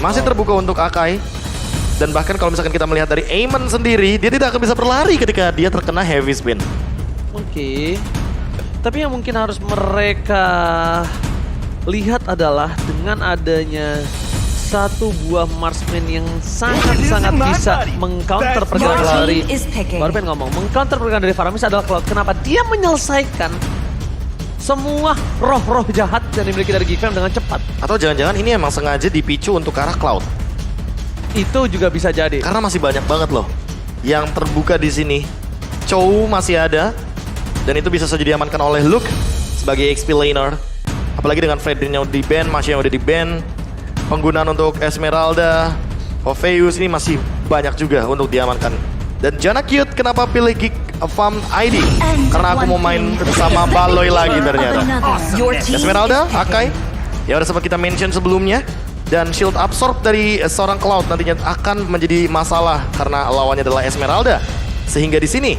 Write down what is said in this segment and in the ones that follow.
Masih terbuka untuk Akai. Dan bahkan kalau misalkan kita melihat dari Eamon sendiri, dia tidak akan bisa berlari ketika dia terkena heavy spin. Oke. Tapi yang mungkin harus mereka lihat adalah dengan adanya satu buah marksman yang sangat-sangat bisa mengcounter pergerakan dari baru pengen ngomong, mengcounter pergerakan dari Faramis adalah Cloud. Kenapa? Dia menyelesaikan semua roh-roh jahat yang dimiliki dari Geekfam dengan cepat. Atau jangan-jangan ini emang sengaja dipicu untuk ke arah Cloud. Itu juga bisa jadi. Karena masih banyak banget loh yang terbuka di sini. Chow masih ada. Dan itu bisa saja diamankan oleh Luke sebagai XP laner. Apalagi dengan Fredrin yang di-ban, masih yang udah di-ban. Penggunaan untuk Esmeralda, Orpheus ini masih banyak juga untuk diamankan. Dan Jana Cute kenapa pilih Geekfam ID? Karena aku mau main sama Baloy lagi ternyata. Esmeralda, Akai, yang udah sempat kita mention sebelumnya. Dan shield absorb dari seorang Cloud nantinya akan menjadi masalah karena lawannya adalah Esmeralda. Sehingga di sini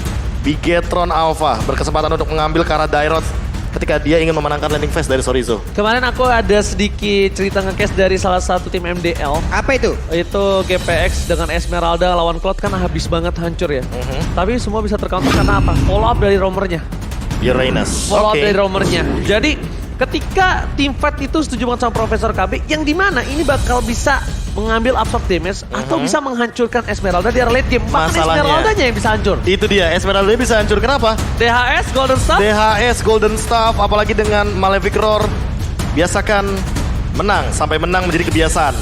Bigetron Alpha berkesempatan untuk mengambil ke arah Dairot ketika dia ingin memenangkan landing phase dari Sorizo. Kemarin aku ada sedikit cerita nge-case dari salah satu tim MDL. Apa itu? Itu GPX dengan Esmeralda lawan Cloud kan habis banget hancur ya. Tapi semua bisa tercounter karena apa? Follow up dari roamernya. Uranus. Follow up dari roamernya. Jadi ketika tim fight itu setuju banget sama Profesor KB, yang dimana ini bakal bisa mengambil absorb damage atau bisa menghancurkan Esmeralda di late game. Bahkan Esmeraldanya yang bisa hancur. Itu dia, Esmeralda bisa hancur. Kenapa? DHS Golden Staff. DHS Golden Staff, apalagi dengan Malefic Roar, biasakan menang sampai menang menjadi kebiasaan.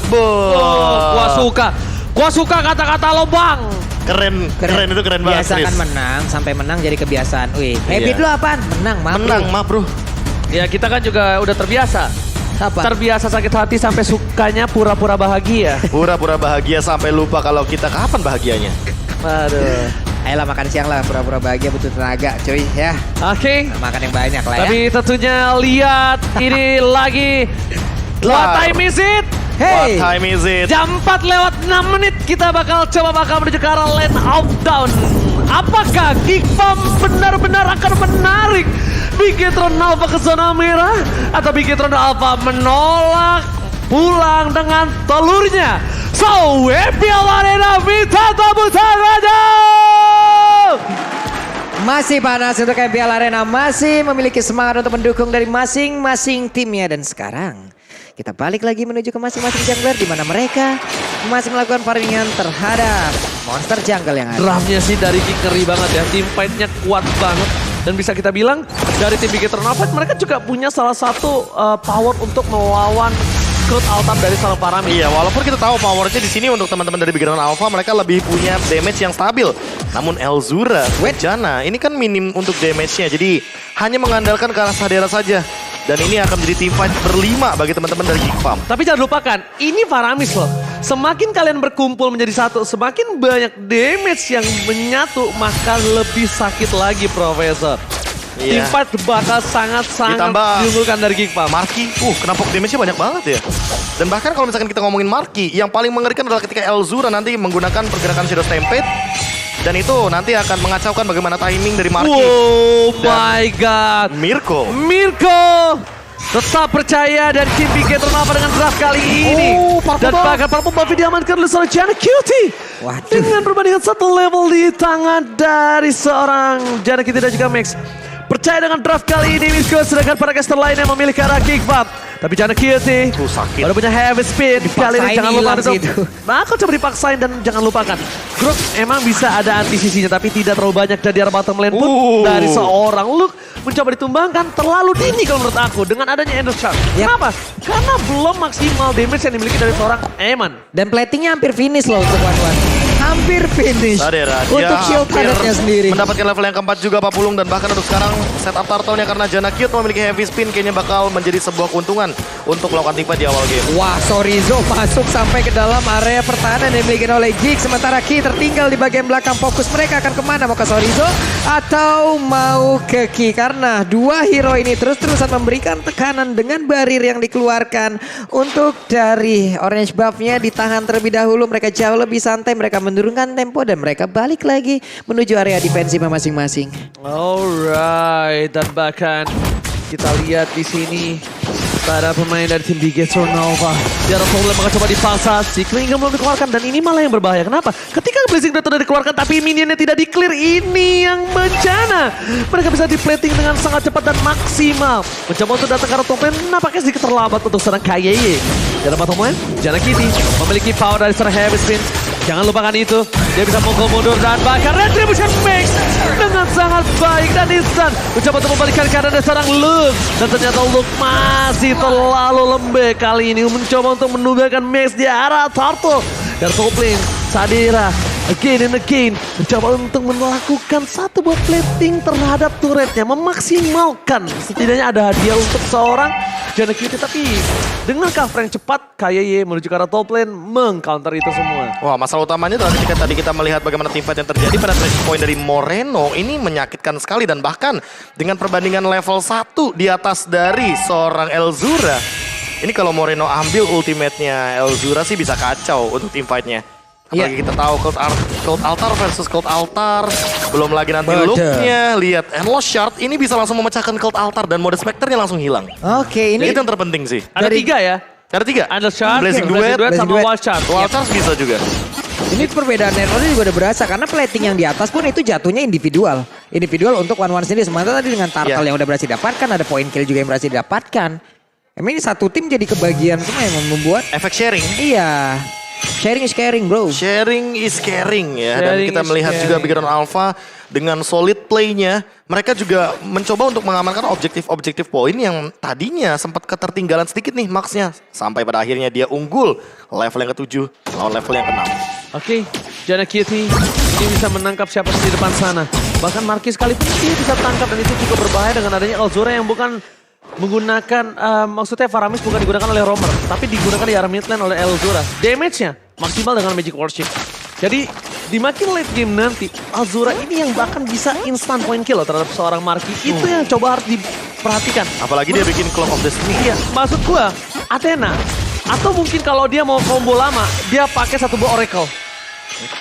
Gua suka kata-kata lo bang. Keren itu keren banget. Biasakan menang sampai menang jadi kebiasaan. Wih, habit lu apaan? Menang, maaf. Menang, maaf bro. Ya kita kan juga udah terbiasa. Apa? Terbiasa sakit hati sampai sukanya pura-pura bahagia. Pura-pura bahagia sampai lupa kalau kita kapan bahagianya. Aduh. Ayolah makan siang lah, pura-pura bahagia butuh tenaga cuy ya. Oke. Makan yang banyak lah ya. Tapi tentunya lihat ini lagi. What time is it? What time is it? Jam 4 lewat 6 menit kita bakal menuju ke arah lane outdown. Apakah Geekfam benar-benar akan menarik Bigetron Alpha ke zona merah? Atau Bigetron Alpha menolak pulang dengan telurnya? So, EPL Arena minta tepuk tangannya! Masih panas untuk MPL Arena, masih memiliki semangat untuk mendukung dari masing-masing timnya. Dan sekarang kita balik lagi menuju ke masing-masing jungler di mana mereka masih melakukan paringan terhadap monster jungle yang ada. Draftnya sih dari Geek ngeri banget ya, team fight-nya kuat banget. Dan bisa kita bilang dari tim Bigetron Alpha mereka juga punya salah satu power untuk melawan Cloud Altar dari seorang Faramis. Iya, walaupun kita tahu powernya di sini untuk teman-teman dari Bigetron Alpha mereka lebih punya damage yang stabil. Namun Elzura, Jana ini kan minim untuk damage-nya. Jadi hanya mengandalkan ke arah Sadera saja. Dan ini akan menjadi team fight berlima bagi teman-teman dari Geekfam. Tapi jangan lupakan, ini Faramis loh. Semakin kalian berkumpul menjadi satu, semakin banyak damage yang menyatu, maka lebih sakit lagi, Profesor. Iya. Team fight bakal sangat-sangat diunggulkan dari Geekfam. Marki, kenapa damage-nya banyak banget ya? Dan bahkan kalau misalkan kita ngomongin Marki, yang paling mengerikan adalah ketika Elzura nanti menggunakan pergerakan Shadow Stampede. Dan itu nanti akan mengacaukan bagaimana timing dari Marki. Oh my god. Mirko tetap percaya dan tim Bigetron Alpha dengan draft kali ini. Dan bahkan Purple Buffy diamankan oleh seorang Jana Cutie. Dengan perbandingan satu level di tangan dari seorang Jana Cutie dan juga Max. Percaya dengan draft kali ini Mirko, sedangkan para caster lain yang memilih ke arah Geekfam. Tapi Jana Cutie sakit. baru punya heavy speed. Kali ini jangan lupa untuk aku coba dipaksain dan jangan lupakan. Grook emang bisa ada anti-sisinya tapi tidak terlalu banyak dari arah bottom lane pun dari seorang Luke mencoba ditumbangkan terlalu dini kalau menurut aku dengan adanya Ender Shard. Kenapa? Karena belum maksimal damage yang dimiliki dari seorang Eamon. Dan platingnya hampir finish loh untuk One. Hampir finish Sadera, untuk shield planetnya sendiri. Mendapatkan level yang keempat juga Pak Pulung. Dan bahkan untuk sekarang setup turtle-nya karena Jana Cute memiliki heavy spin kayaknya bakal menjadi sebuah keuntungan untuk melakukan tipe di awal game. Wah, Sorizo masuk sampai ke dalam area pertahanan yang dimiliki oleh Geek. Sementara Ki tertinggal di bagian belakang. Fokus mereka akan kemana? Mau ke Sorizo atau mau ke Ki? Karena dua hero ini terus-terusan memberikan tekanan dengan barir yang dikeluarkan. Untuk dari orange buff-nya ditahan terlebih dahulu. Mereka jauh lebih santai. Mereka menurunkan tempo dan mereka balik lagi menuju area defensif masing-masing. Alright, dan bahkan kita lihat di sini Para pemain dari tim Big Nova. Jarang problem akan coba dipaksa. Cycling belum dikeluarkan dan ini malah yang berbahaya. Kenapa? Ketika Blazing Dread sudah dikeluarkan tapi minionnya tidak di-clear, ini yang bencana. Mereka bisa di-plating dengan sangat cepat dan maksimal. Mencoba untuk datang ke arah top lane, nampaknya sedikit terlambat untuk serang KYY. Dalam bottom lane, Janna Kitty memiliki power dari serang Heavy Spin. Jangan lupakan itu, dia bisa mukul mundur dan bahkan Retribution Mix dengan sangat baik dan instan. Mencoba untuk membalikan keadaan dari serang Luke. Dan ternyata Luke masih terlalu lembek kali ini. Mencoba untuk menunggakan Mix di arah Turtle. Dan top lane, Sadira again and again mencoba untuk melakukan satu buah plating terhadap turretnya. Memaksimalkan setidaknya ada hadiah untuk seorang Janna Kitty. Tapi dengan cover yang cepat, KYY menuju ke arah top lane meng-counter itu semua. Wah, masalah utamanya adalah ketika tadi kita melihat bagaimana teamfight yang terjadi pada tracing point dari Moreno ini menyakitkan sekali, dan bahkan dengan perbandingan level 1 di atas dari seorang Elzura. Ini kalau Moreno ambil ultimate-nya Elzura sih bisa kacau untuk teamfight-nya. Apalagi kita tahu Cold Altar versus Cold Altar. Belum lagi nanti look-nya. Lihat, Endless Shard ini bisa langsung memecahkan Cold Altar dan mode Spectre-nya langsung hilang. Oke, ini Jadi itu yang terpenting sih. Ada 3 ya? Ada 3. Endless Shard, Blazing Duet, Duet, sama Duet. Wild Shard. Wild Charge bisa juga. Ini perbedaan networknya juga udah berasa karena plating yang di atas pun itu jatuhnya individual. Individual untuk one-one sendiri. Sementara tadi dengan Turtle yang udah berhasil didapatkan, ada point kill juga yang berhasil didapatkan. Emang ini satu tim jadi kebagian semua yang membuat. Efek sharing. Iya. Sharing is caring, bro. Sharing is caring ya. Dan Sharing kita is melihat juga caring. Big Run Alpha dengan solid play-nya. Mereka juga mencoba untuk mengamankan objektif-objektif poin yang tadinya sempat ketertinggalan sedikit nih Max-nya. Sampai pada akhirnya dia unggul level yang ke-7 lawan level yang ke-6. Oke, Janna Kitty ini bisa menangkap siapa di depan sana. Bahkan Marquis sekalipun dia bisa tangkap dan itu cukup berbahaya dengan adanya Elzura yang bukan menggunakan, maksudnya Faramis bukan digunakan oleh Roamer, tapi digunakan di arah mid lane oleh Elzura. Damage-nya maksimal dengan Magic Worship. Jadi di makin late game nanti, Elzura ini yang bahkan bisa instant point kill loh terhadap seorang Marquis. Itu yang coba harus diperhatikan. Apalagi dia bikin Clock of Destiny. Iya, maksud gua Athena. Atau mungkin kalau dia mau combo lama, dia pakai satu buah Oracle.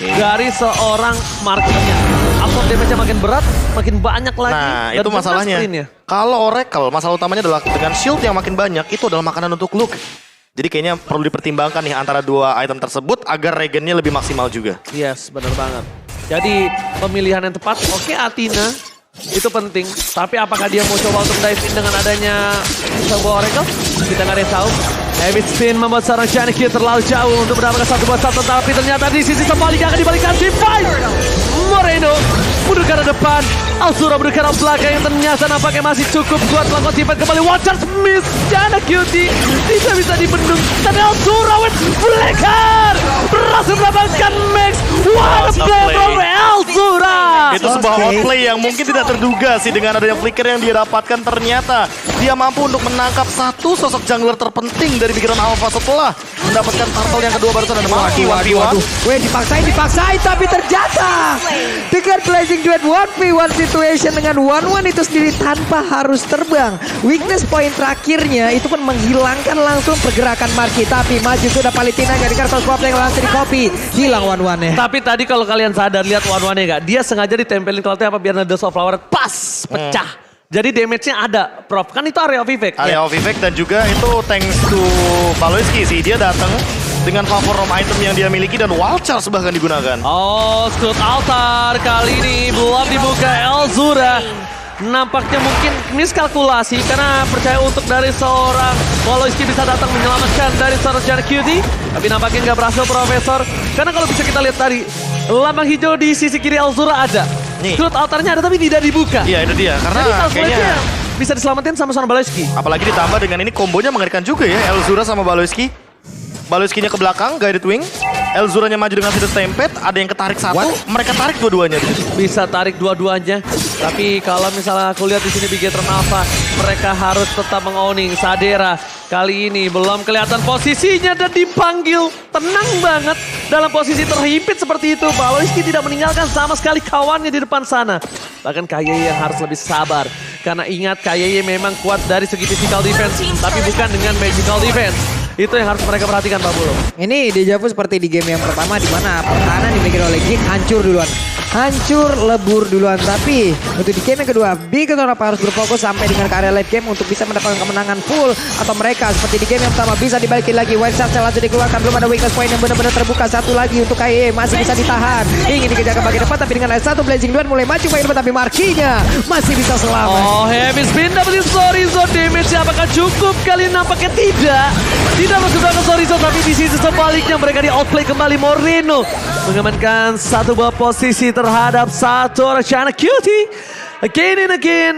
Dari seorang Marquis-nya. Absorb damage-nya makin berat, makin banyak lagi. Nah, dan itu dengan masalahnya. sprint-nya. Kalau Oracle, masalah utamanya adalah dengan shield yang makin banyak, itu adalah makanan untuk Luke. Jadi kayaknya perlu dipertimbangkan nih antara dua item tersebut agar regennya lebih maksimal juga. Yes, benar banget. Jadi pemilihan yang tepat, oke Athena itu penting. Tapi apakah dia mau coba untuk dive in dengan adanya sebuah Oracle? Kita nggak ada yang tahu. Heavy Spin membuat seorang Janna Kitty terlalu jauh untuk mendapatkan satu buat satu. Tapi ternyata di sisi sebaliknya akan dibalikan si Fight. Moreno mundur ke arah depan. Elzura mundur ke arah belakang yang ternyata nampaknya masih cukup kuat melakukan teamfight kembali. Watchers miss. Janna Kitty tidak bisa dibendung. Dan Elzura with Flicker berhasil mendapatkan Max. What a play from Elzura. Itu sebuah outplay yang mungkin tidak terduga sih dengan adanya flicker yang dia dapatkan. Ternyata dia mampu untuk menangkap satu sosok jungler terpenting dari Big Run Alpha setelah mendapatkan turtle yang kedua barusan ada Maki 1v1. Weh, dipaksain tapi terjatuh. Dengan Blazing Duet 1v1 situation dengan 1-1 itu sendiri tanpa harus terbang. Weakness point terakhirnya itu pun menghilangkan langsung pergerakan Marquis. Tapi maju sudah Palitina dari kartu swap yang langsung di copy. Hilang 1-1-nya. Tapi tadi kalau kalian sadar lihat one-one-nya gak? Dia sengaja ditempelin kalau apa biar Nada Soul Flower pas pecah. Jadi damage-nya ada, Prof. Kan itu area of effect. Area of effect dan juga itu thanks to Paloyski sih. Dia datang dengan favor roam item yang dia miliki dan Wild Charge bahkan digunakan. Oh, Cold Altar kali ini belum dibuka Elzura. Nampaknya mungkin miskalkulasi karena percaya untuk dari seorang Paloyski bisa datang menyelamatkan dari seorang Janna Kitty. Tapi nampaknya nggak berhasil Profesor. Karena kalau bisa kita lihat tadi, lambang hijau di sisi kiri Elzura ada. Nih. Cold Altarnya ada tapi tidak dibuka. Iya itu dia, Jadi karena kalau kayaknya bisa diselamatin sama seorang Paloyski. apalagi ditambah dengan ini kombonya mengerikan juga ya. Elzura sama Paloyski. Paloyskinya ke belakang, Guided Wing. Elzuranya maju dengan Seed Stampede, ada yang ketarik satu, mereka tarik dua-duanya. Bisa tarik dua-duanya. Tapi kalau misalnya aku lihat di sini Big Run Alpha, mereka harus tetap meng-owning. Sadera kali ini belum kelihatan posisinya dan dipanggil. Tenang banget dalam posisi terhimpit seperti itu. Paloyski tidak meninggalkan sama sekali kawannya di depan sana. Bahkan KYY yang harus lebih sabar. Karena ingat KYY memang kuat dari segi physical defense, tapi bukan dengan magical defense. Itu yang harus mereka perhatikan Pak Bulu. Ini deja vu seperti di game yang pertama di mana pertahanan dimiliki oleh Jig hancur duluan. hancur lebur duluan. Tapi untuk di game yang kedua, Big Eternal harus berfokus sampai dengan ke area late game untuk bisa mendapatkan kemenangan full. Atau mereka seperti di game yang pertama bisa dibalikin lagi. White Shard langsung dikeluarkan, belum ada weakness point yang benar-benar terbuka. Satu lagi untuk KAY masih bisa ditahan. Ingin dikejar ke bagian depan tapi dengan satu Blazing Duan mulai maju bagian depan tapi Markinya masih bisa selamat. Oh, heavy spin dapetin Sorizo, damage-nya apakah cukup? Kali ini nampaknya tidak. Tidak masuk ke Sorizo, tapi di sisi sebaliknya mereka di outplay kembali. Moreno mengamankan satu buah posisi terhadap satu orang China Cutie. Again and again,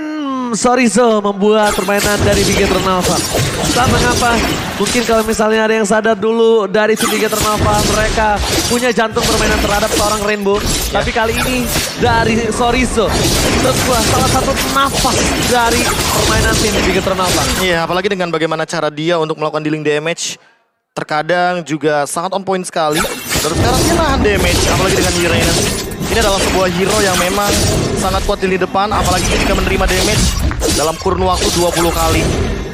Sorizo membuat permainan dari Big Eternal. Tak mengapa, mungkin kalau misalnya ada yang sadar dulu dari tim Big Eternal, mereka punya jantung permainan terhadap seorang Rainbow. Tapi kali ini dari Sorizo, sebuah salah satu nafas dari permainan tim Big Eternal. Iya, apalagi dengan bagaimana cara dia untuk melakukan dealing damage. Terkadang juga sangat on point sekali. Terus sekarang dia nahan damage, apalagi dengan Uranus. Ini adalah sebuah hero yang memang sangat kuat di lini depan, apalagi ketika menerima damage dalam kurun waktu 20 kali.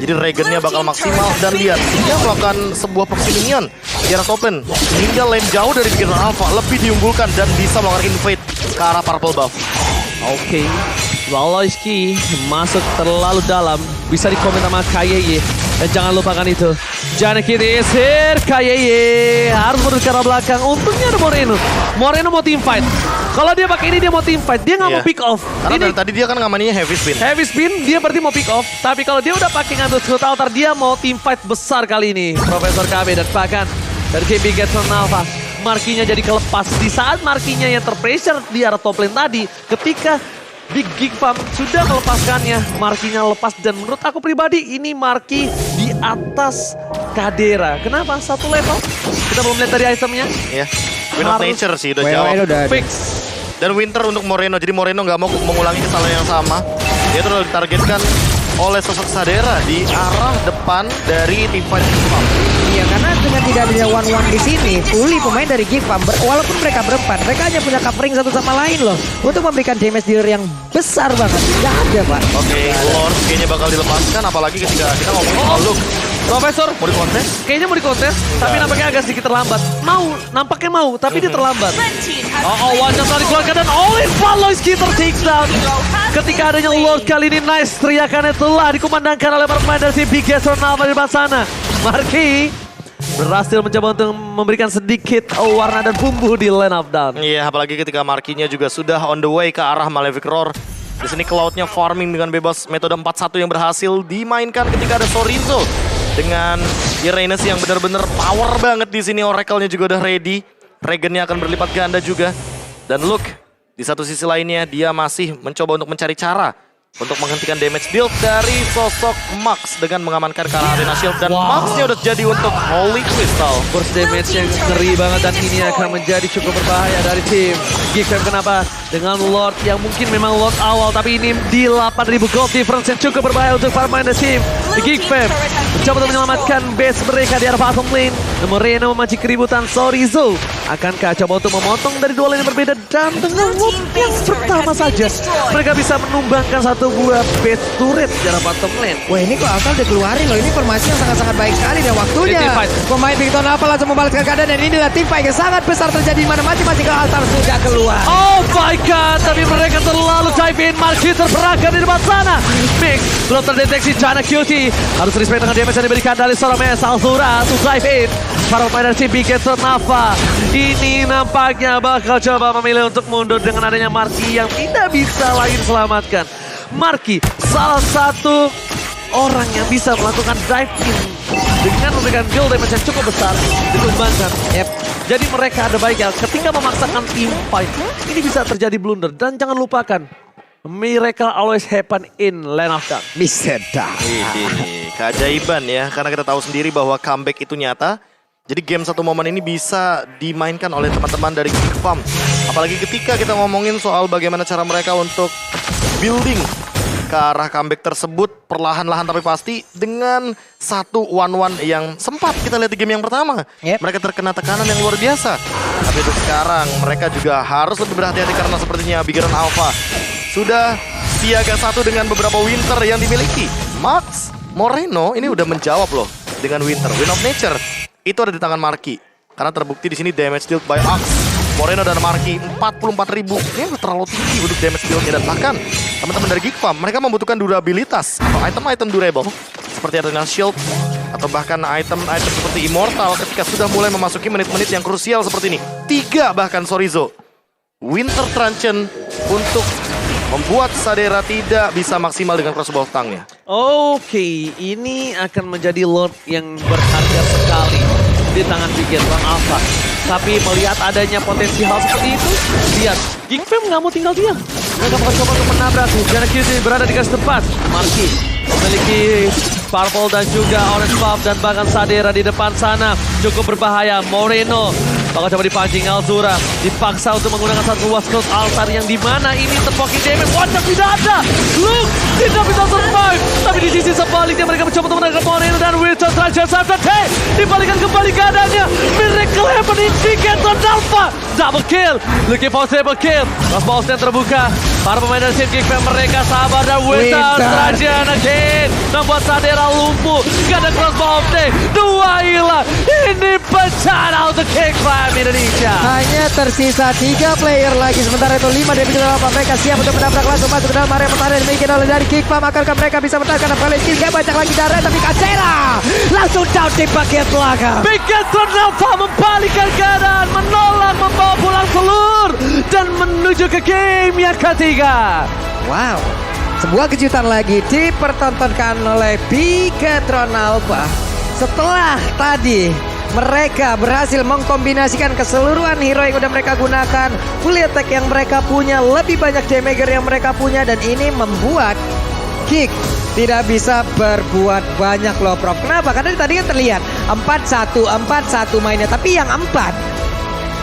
Jadi regennya bakal maksimal dan lihat, dia melakukan sebuah proxy minion di arah top lane. Hingga lane jauh dari Big Eternal Alpha lebih diunggulkan dan bisa melakukan invade ke arah purple buff. Oke, Waloiski masuk terlalu dalam, bisa dikomen sama KYY. Dan jangan lupakan itu, Janek diisir, KYY harus mundur ke arah belakang. Untungnya ada Moreno. Moreno mau team fight. Kalau dia pakai ini dia mau team fight, dia nggak mau pick off. Karena dari tadi dia kan ngamaninnya heavy spin. Heavy spin, dia berarti mau pick off. Tapi kalau dia udah pakai ngambil Scout Altar, dia mau team fight besar kali ini. Profesor KB dan bahkan dari Big Eternal Alpha, markinya jadi kelepas. Di saat markinya yang terpressure di arah top lane tadi, ketika Big Geek Farm sudah melepaskannya, markinya lepas. Dan menurut aku pribadi, ini marki di atas Kadera. Kenapa? Satu level. Kita belum lihat dari itemnya. Iya. Wind of Harus. Nature sih udah Well, jawab. udah ada. Fix. Dan Winter untuk Moreno, jadi Moreno nggak mau mengulangi kesalahan yang sama. Dia tuh udah ditargetkan oleh sosok Sadera di arah depan dari tim fight Gifam. Iya, karena dengan tidak adanya one-one di sini, fully pemain dari Gifam, walaupun mereka berempat, mereka hanya punya covering satu sama lain loh. Untuk memberikan damage dealer yang besar banget. Tidak ada, Pak. Oke, Lord kayaknya bakal dilepaskan, apalagi ketika kita ngomongin soal Luke. Profesor, Mau dikontes? kayaknya mau dikontes, tapi nampaknya agak sedikit terlambat. Nampaknya mau, tapi dia terlambat. Wajah tadi dikeluarkan dan Olin Waloiski take down. Ketika adanya Lord kali ini, nice teriakannya telah dikumandangkan oleh para pemain dari si Big Eternal di depan sana. Marki berhasil mencoba untuk memberikan sedikit warna dan bumbu di lane of down. Iya, apalagi ketika Markinya juga sudah on the way ke arah Malefic Roar. Di sini Cloud-nya farming dengan bebas, metode 4-1 yang berhasil dimainkan ketika ada Sorizo. Dengan Uranus yang benar-benar power banget di sini, Oracle-nya juga udah ready. Regennya akan berlipat ganda juga. Dan Luke, di satu sisi lainnya dia masih mencoba untuk mencari cara untuk menghentikan damage build dari sosok Max dengan mengamankan ke arah Arena Shield. Dan Max-nya udah jadi untuk Holy Crystal. Burst damage yang ngeri banget dan ini akan menjadi cukup berbahaya dari tim Geek Fam. Kenapa? Dengan Lord yang mungkin memang Lord awal, tapi ini di 8.000 gold difference yang cukup berbahaya untuk para pemain tim Geek Fam. Mencoba untuk menyelamatkan base mereka di arah bottom lane. Moreno memancing keributan. Sorizo akankah coba untuk memotong dari dua lane yang berbeda, dan dengan loop yang pertama saja mereka bisa menumbangkan satu buah base turret di arah bottom lane. Wah, ini kok Altar udah keluarin loh. Ini formasi yang sangat-sangat baik sekali dan waktunya. Ini team fight. Pemain Big Eternal Alpha langsung membalaskan keadaan dan inilah tim fight yang sangat besar terjadi di mana masing-masing ke Altar sudah keluar. Oh my god, tapi mereka terlalu dive in. Marki terperangkap di depan sana. Mix belum terdeteksi. Jana Cutie harus respect dengan damage yang diberikan dari seorang Mes Alzura to dive in. Para pemain dari Big Eternal Alpha ini nampaknya bakal coba memilih untuk mundur dengan adanya Marki yang tidak bisa lagi diselamatkan. Marki salah satu orang yang bisa melakukan dive in dengan memberikan build damage yang cukup besar ditumbangkan. Jadi mereka ada baiknya ketika memaksakan team fight, ini bisa terjadi blunder. Dan jangan lupakan, miracle always happen in lane of down. Bisa dah. Ini keajaiban ya, karena kita tahu sendiri bahwa comeback itu nyata. Jadi game satu momen ini bisa dimainkan oleh teman-teman dari Geek Farm. Apalagi ketika kita ngomongin soal bagaimana cara mereka untuk building ke arah comeback tersebut perlahan-lahan tapi pasti dengan satu one-one yang sempat kita lihat di game yang pertama. Mereka terkena tekanan yang luar biasa. Tapi untuk sekarang mereka juga harus lebih berhati-hati karena sepertinya Big Eternal Alpha sudah siaga satu dengan beberapa Winter yang dimiliki. Max Moreno ini udah menjawab loh dengan Winter. Wind of Nature itu ada di tangan Marki. Karena terbukti di sini damage dealt by Axe Moreno dan Marky 44.000. Ini terlalu tinggi untuk damage deal-nya. Dan bahkan teman-teman dari Geek Farm, mereka membutuhkan durabilitas atau item-item durable seperti Arena Shield atau bahkan item-item seperti Immortal ketika sudah mulai memasuki menit-menit yang krusial seperti ini. 3 bahkan Sorizo. Winter Truncheon untuk membuat Sadera tidak bisa maksimal dengan crossbow stangnya. Oke, ini akan menjadi Lord yang berharga sekali di tangan Bigetron Alpha. Tapi melihat adanya potensi hal seperti itu, lihat, Geek Fam nggak mau tinggal diam. Mereka akan coba untuk menabrak. Jarak kiri berada di garis depan. Marky memiliki Purple dan juga Orange Buff dan bahkan Sadera di depan sana. Cukup berbahaya. Moreno bakal coba dipancing. Alzura dipaksa untuk menggunakan satu Wascross Altar yang dimana ini tepokin damage. Wajah tidak ada. Luke tidak bisa survive. Tapi di sisi sebaliknya mereka mencoba untuk menekan Moreno dan Wilson Truncheon sampai dibalikan kembali keadaannya. Miracle happening. Bigetron Alpha double kill. Looking for triple kill. Crossbow stand terbuka. Para pemain dari Geek Fam mereka sabar dan Wilson Truncheon again. Membuat Sadera lumpuh. Gak ada crossbow stand. 2 hilang. Ini bencana untuk Geek Fam Indonesia. Hanya tersisa 3 player lagi. Sementara itu 5 dari Bigetron Alpha. Mereka siap untuk menabrak langsung masuk ke dalam area pertahanan yang dimiliki oleh dari Geek Farm. Akankah mereka bisa menahan apalagi skill? Gak banyak lagi darah tapi Kasera langsung down di bagian belakang. Bigetron Alpha membalikkan keadaan, menolak membawa pulang telur dan menuju ke game yang ketiga. Wow, sebuah kejutan lagi dipertontonkan oleh Bigetron Alpha. Setelah tadi mereka berhasil mengkombinasikan keseluruhan hero yang udah mereka gunakan, full attack yang mereka punya, lebih banyak damager yang mereka punya, dan ini membuat Geek tidak bisa berbuat banyak loh Prof. Kenapa? Karena tadi kan terlihat 4-1 mainnya, tapi yang 4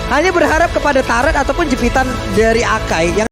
hanya berharap kepada turret ataupun jepitan dari Akai yang